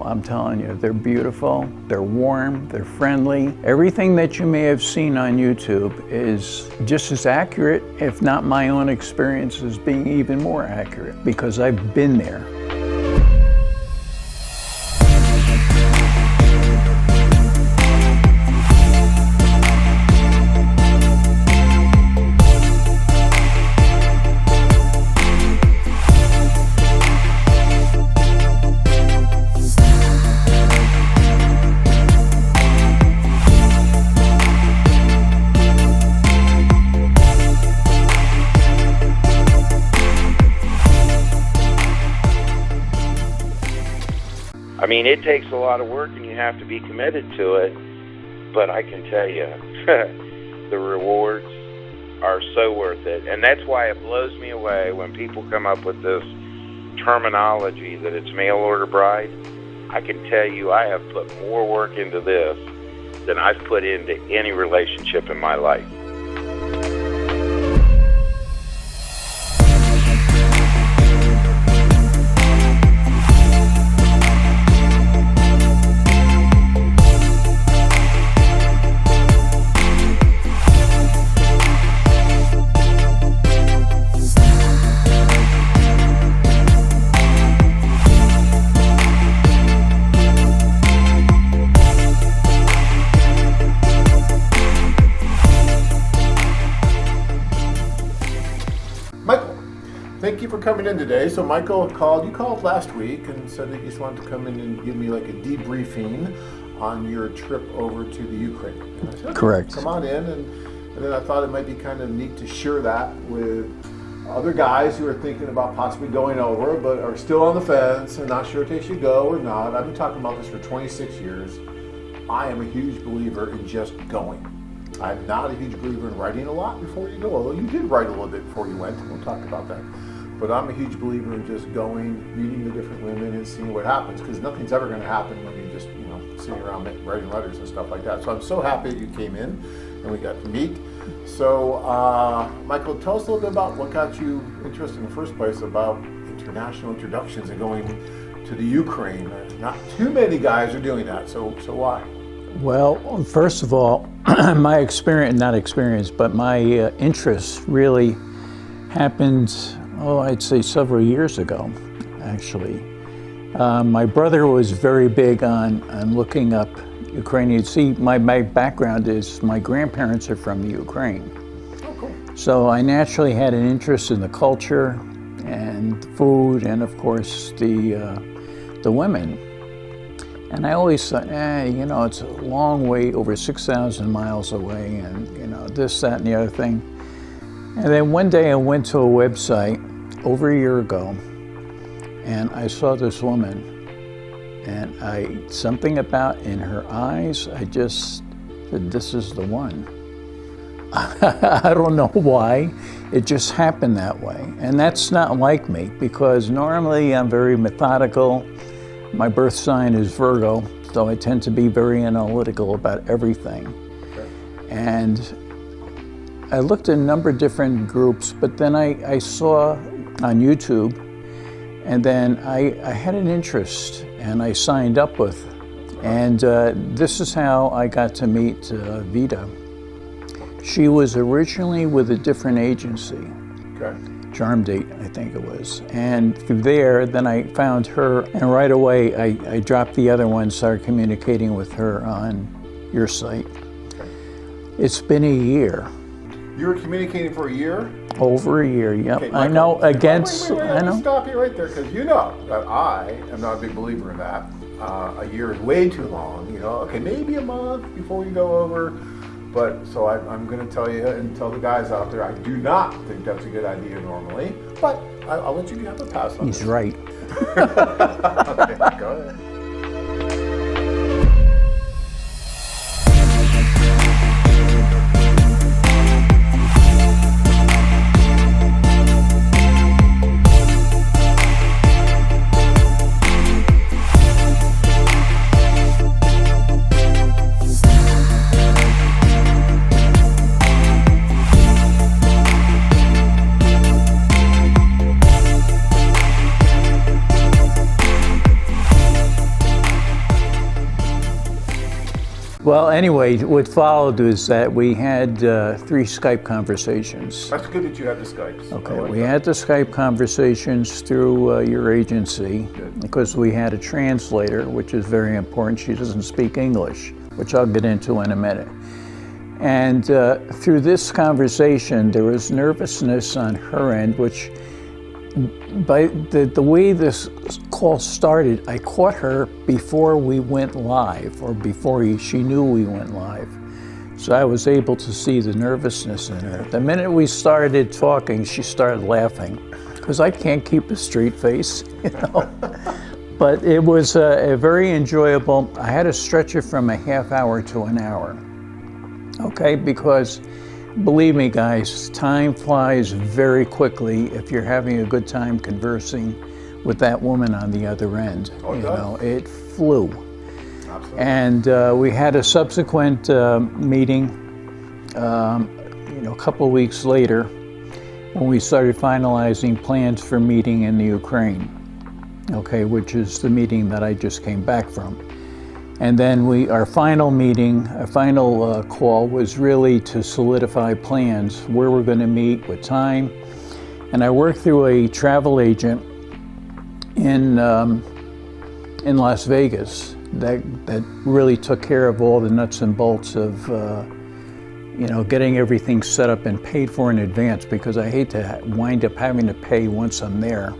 I'm telling you, they're beautiful, they're warm, they're friendly. Everything that you may have seen on YouTube is just as accurate, if not my own experiences being even more accurate, because I've been there. I mean, it takes a lot of work and you have to be committed to it, but I can tell you, the rewards are so worth it. And that's why it blows me away when people come up with this terminology that it's mail order bride. I can tell you I have put more work into this than I've put into any relationship in my life. Thank you for coming in today. So Michael you called last week and said that you just wanted to come in and give me like a debriefing on your trip over to the Ukraine. And I said, okay, Correct. Come on in, and then I thought it might be kind of neat to share that with other guys who are thinking about possibly going over, but are still on the fence and not sure if they should go or not. I've been talking about this for 26 years. I am a huge believer in just going. I'm not a huge believer in writing a lot before you go, although you did write a little bit before you went, and we'll talk about that. But I'm a huge believer in just going, meeting the different women and seeing what happens, because nothing's ever going to happen when you're just, sitting around writing letters and stuff like that. So I'm so happy that you came in and we got to meet. So, Michael, tell us a little bit about what got you interested in the first place about international introductions and going to the Ukraine. Not too many guys are doing that, so why? Well, first of all, my interest really happened, I'd say several years ago, actually. My brother was very big on looking up Ukrainian. See, my background is my grandparents are from the Ukraine. Oh, cool. So I naturally had an interest in the culture and food and, of course, the women. And I always thought, it's a long way, over 6,000 miles away, and, this, that, and the other thing. And then one day I went to a website over a year ago, and I saw this woman, and something about in her eyes, I just said, this is the one. I don't know why, it just happened that way. And that's not like me, because normally I'm very methodical. My birth sign is Virgo, so I tend to be very analytical about everything. Okay. And I looked at a number of different groups, but then I saw on YouTube, and then I had an interest, and I signed up with. And this is how I got to meet Vita. She was originally with a different agency. Okay. Charm Date, I think it was. And through there, then I found her, and right away I dropped the other one, started communicating with her on your site. Okay. It's been a year. You were communicating for a year? Over a year, yep. Okay, I know, wait, I know. Stop you right there, because you know that I am not a big believer in that. A year is way too long, Okay, maybe a month before you go over. But so I'm going to tell you and tell the guys out there, I do not think that's a good idea normally. But I'll let you have a pass on He's this. right. Okay, go ahead. Well, anyway, what followed is that we had 3 Skype conversations. That's good that you had the Skypes. Okay, we had the Skype conversations through your agency Good. because we had a translator, which is very important. She doesn't speak English, which I'll get into in a minute. And through this conversation, there was nervousness on her end, which by the way this call started, I caught her before we went live, or before she knew we went live. So I was able to see the nervousness in her. The minute we started talking, she started laughing, because I can't keep a straight face, you know. But it was a very enjoyable. I had to stretch it from a half hour to an hour, okay, because believe me, guys, time flies very quickly if you're having a good time conversing with that woman on the other end. Oh, it you does. know, it flew. Absolutely. And we had a subsequent meeting, you know, a couple of weeks later, when we started finalizing plans for meeting in the Ukraine, okay, which is the meeting that I just came back from. And then our final meeting, our final call was really to solidify plans, where we're going to meet, what time. And I worked through a travel agent in Las Vegas that really took care of all the nuts and bolts of, you know, getting everything set up and paid for in advance, because I hate to wind up having to pay once I'm there.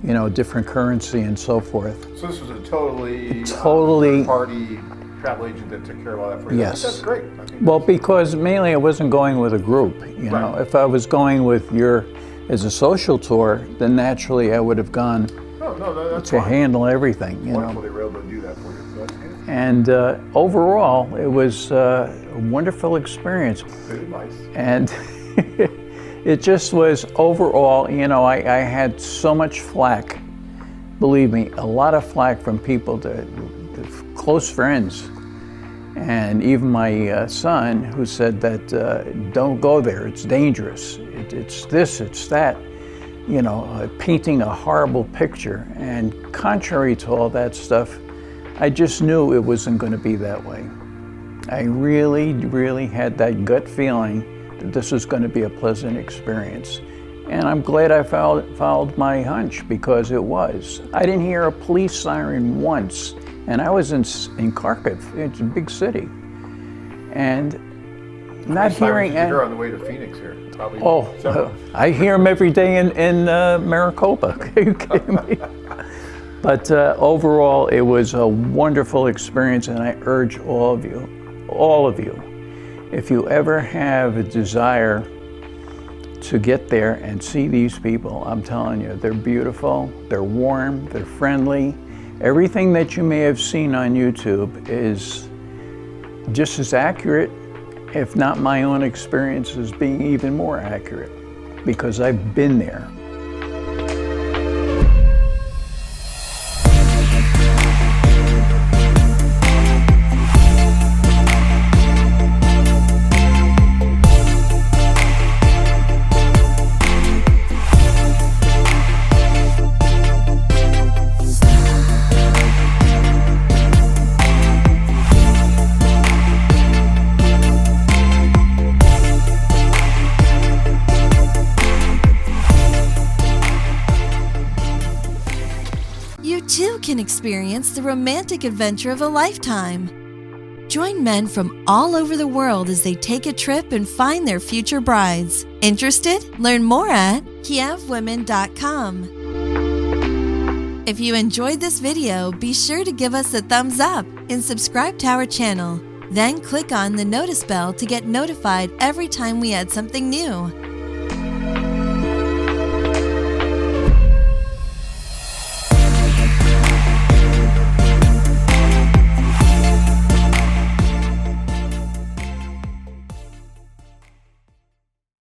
You know, different currency and so forth. So this was a totally third-party travel agent that took care of all that for you. Yes. That's great. I think Well, because mainly I wasn't going with a group. You know, Right. if I was going with as a social tour, then naturally I would have gone no, that's to fine. handle everything. You Wonderful know, they were able to do that for you. So that's good. and overall it was a wonderful experience, Good advice. and it just was overall. You know, I had so much flack. Believe me, a lot of flack from people that close friends. And even my son, who said that don't go there, it's dangerous, it's this, it's that, you know, painting a horrible picture. And contrary to all that stuff, I just knew it wasn't going to be that way. I really, really had that gut feeling that this was going to be a pleasant experience. And I'm glad I followed my hunch, because it was. I didn't hear a police siren once. And I was in Kharkiv, it's a big city, and not hearing. You're on the way to Phoenix here. Probably Oh, several. I hear them every day in Maricopa. Are you kidding me? But overall, it was a wonderful experience, and I urge all of you, if you ever have a desire to get there and see these people, I'm telling you, they're beautiful, they're warm, they're friendly. Everything that you may have seen on YouTube is just as accurate, if not my own experiences being even more accurate, because I've been there. You too can experience the romantic adventure of a lifetime. Join men from all over the world as they take a trip and find their future brides. Interested? Learn more at kievwomen.com. If you enjoyed this video, be sure to give us a thumbs up and subscribe to our channel. Then click on the notice bell to get notified every time we add something new.